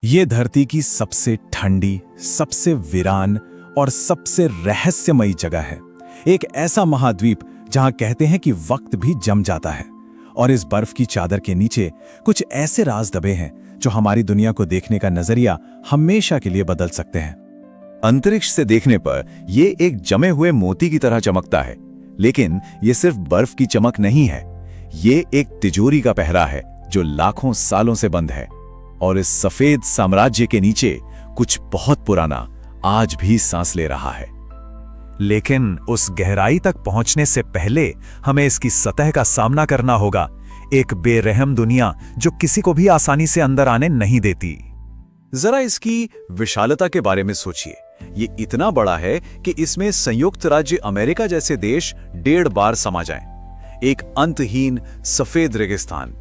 ये धरती की सबसे ठंडी, सबसे वीरान और सबसे रहस्यमयी जगह है। एक ऐसा महाद्वीप जहां कहते हैं कि वक्त भी जम जाता है और इस बर्फ की चादर के नीचे कुछ ऐसे राज दबे हैं जो हमारी दुनिया को देखने का नजरिया हमेशा के लिए बदल सकते हैं। अंतरिक्ष से देखने पर ये एक जमे हुए मोती की तरह चमकता है, लेकिन ये सिर्फ बर्फ की चमक नहीं है। ये एक तिजोरी का पहरा है जो लाखों सालों से बंद है और इस सफेद साम्राज्य के नीचे कुछ बहुत पुराना आज भी सांस ले रहा है। लेकिन उस गहराई तक पहुंचने से पहले हमें इसकी सतह का सामना करना होगा, एक बेरहम दुनिया जो किसी को भी आसानी से अंदर आने नहीं देती। जरा इसकी विशालता के बारे में सोचिए। ये इतना बड़ा है कि इसमें संयुक्त राज्य अमेरिका जैसे देश 1.5 बार समा जाएं। एक अंतहीन सफेद रेगिस्तान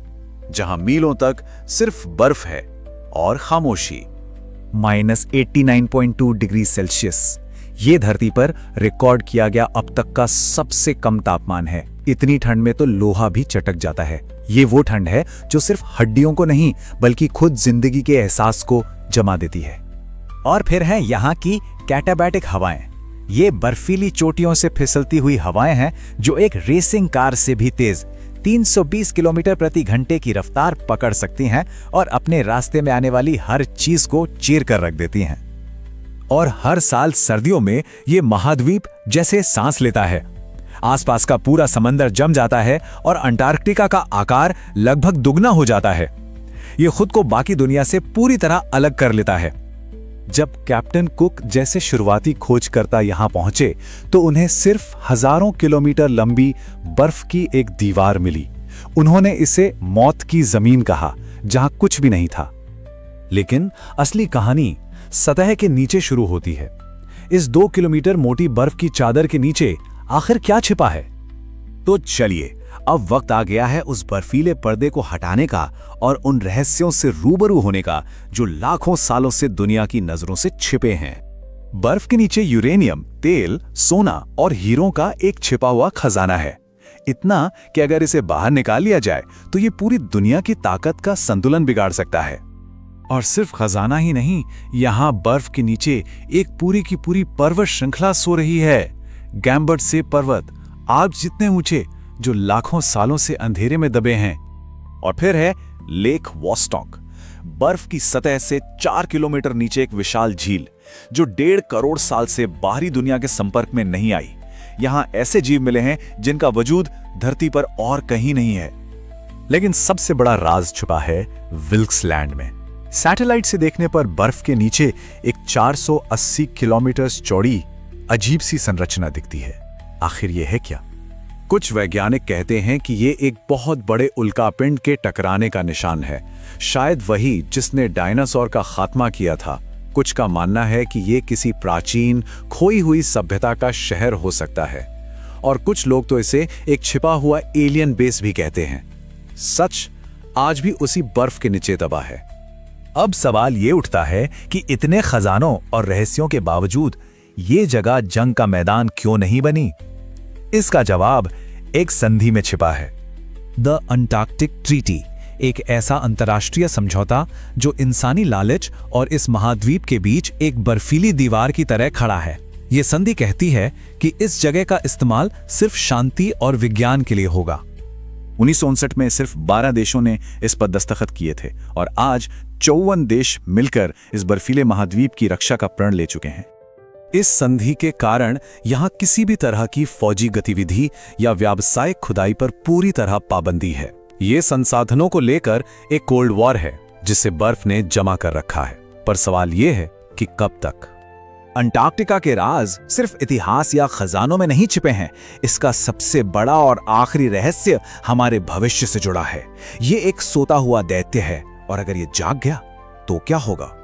जहां मीलों तक सिर्फ बर्फ है और खामोशी। -89.2 डिग्री सेल्सियस ये धरती पर रिकॉर्ड किया गया अब तक का सबसे कम तापमान है। इतनी ठंड में तो लोहा भी चटक जाता है। ये वो ठंड है जो सिर्फ हड्डियों को नहीं बल्कि खुद जिंदगी के एहसास को जमा देती है। और फिर हैं यहाँ की कैटाबैटिक हवाएं। ये बर्फीली चोटियों से फिसलती हुई हवाएं हैं जो एक रेसिंग कार से भी तेज 320 किलोमीटर प्रति घंटे की रफ्तार पकड़ सकती हैं और अपने रास्ते में आने वाली हर चीज को चीर कर रख देती हैं। और हर साल सर्दियों में ये महाद्वीप जैसे सांस लेता है। आसपास का पूरा समंदर जम जाता है और अंटार्कटिका का आकार लगभग दुगना हो जाता है। ये खुद को बाकी दुनिया से पूरी तरह अलग कर लेता है। जब कैप्टन कुक जैसे शुरुआती खोजकर्ता यहां पहुंचे तो उन्हें सिर्फ हजारों किलोमीटर लंबी बर्फ की एक दीवार मिली। उन्होंने इसे मौत की जमीन कहा, जहां कुछ भी नहीं था। लेकिन असली कहानी सतह के नीचे शुरू होती है। इस 2 किलोमीटर मोटी बर्फ की चादर के नीचे आखिर क्या छिपा है? तो चलिए, अब वक्त आ गया है उस बर्फीले पर्दे को हटाने का और उन रहस्यों से रूबरू होने का जो लाखों सालों से दुनिया की नजरों से छिपे हैं। बर्फ के नीचे यूरेनियम, तेल, सोना और हीरों का एक छिपा हुआ खजाना है। इतना कि अगर इसे बाहर निकाल लिया जाए तो ये पूरी दुनिया की ताकत का संतुलन बिगाड़ सकता है। और सिर्फ खजाना ही नहीं, यहाँ बर्फ के नीचे एक पूरी की पूरी पर्वत श्रृंखला सो रही है। गैम्बर्ट से पर्वत आज जितने ऊंचे जो लाखों सालों से अंधेरे में दबे हैं। और फिर है लेक वॉस्टॉक, बर्फ की सतह से 4 किलोमीटर नीचे एक विशाल झील जो 1.5 करोड़ साल से बाहरी दुनिया के संपर्क में नहीं आई। यहां ऐसे जीव मिले हैं जिनका वजूद धरती पर और कहीं नहीं है। लेकिन सबसे बड़ा राज छुपा है विल्क्स लैंड में। सैटेलाइट से देखने पर बर्फ के नीचे एक 480 किलोमीटर चौड़ी अजीब सी संरचना दिखती है। आखिर यह है क्या? कुछ वैज्ञानिक कहते हैं कि ये एक बहुत बड़े उल्कापिंड के टकराने का निशान है, शायद वही जिसने डायनासोर का खात्मा किया था। कुछ का मानना है कि ये किसी प्राचीन खोई हुई सभ्यता का शहर हो सकता है और कुछ लोग तो इसे एक छिपा हुआ एलियन बेस भी कहते हैं। सच आज भी उसी बर्फ के नीचे दबा है। अब सवाल ये उठता है कि इतने खजानों और रहस्यों के बावजूद ये जगह जंग का मैदान क्यों नहीं बनी? इसका जवाब एक संधि में छिपा है। द अंटार्कटिक ट्रीटी, एक ऐसा अंतर्राष्ट्रीय समझौता जो इंसानी लालच और इस महाद्वीप के बीच एक बर्फीली दीवार की तरह खड़ा है। यह संधि कहती है कि इस जगह का इस्तेमाल सिर्फ शांति और विज्ञान के लिए होगा। 1959 में सिर्फ 12 देशों ने इस पर दस्तखत किए थे और आज 54 देश मिलकर इस बर्फीले महाद्वीप की रक्षा का प्रण ले चुके हैं। इस संधि के कारण यहां किसी भी तरह की फौजी गतिविधि या व्यावसायिक खुदाई पर पूरी तरह पाबंदी है। ये संसाधनों को लेकर एक कोल्ड वॉर है जिसे बर्फ ने जमा कर रखा है। पर सवाल यह है कि कब तक? अंटार्कटिका के राज सिर्फ इतिहास या खजानों में नहीं छिपे हैं। इसका सबसे बड़ा और आखिरी रहस्य हमारे भविष्य से जुड़ा है। ये एक सोता हुआ दैत्य है और अगर ये जाग गया तो क्या होगा?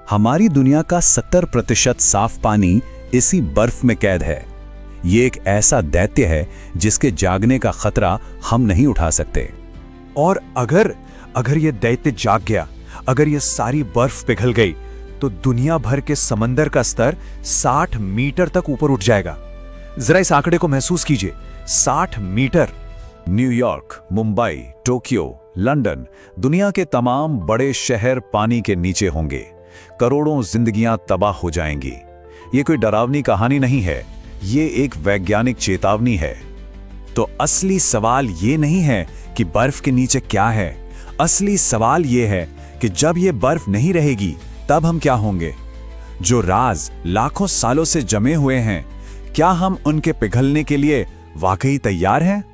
हमारी दुनिया का 70% साफ पानी इसी बर्फ में कैद है। ये एक ऐसा दैत्य है जिसके जागने का खतरा हम नहीं उठा सकते। और अगर ये दैत्य जाग गया, अगर ये सारी बर्फ पिघल गई तो दुनिया भर के समंदर का स्तर 60 मीटर तक ऊपर उठ जाएगा। जरा इस आंकड़े को महसूस कीजिए, 60 metre. New York, Mumbai, Tokyo, London, दुनिया के तमाम बड़े शहर पानी के नीचे होंगे। करोड़ों जिंदगियां तबाह हो जाएंगी। ये कोई डरावनी कहानी नहीं है, ये एक वैज्ञानिक चेतावनी है। तो असली सवाल ये नहीं है कि बर्फ के नीचे क्या है, असली सवाल ये है कि जब ये बर्फ नहीं रहेगी तब हम क्या होंगे। जो राज लाखों सालों से जमे हुए हैं, क्या हम उनके पिघलने के लिए वाकई तैयार हैं?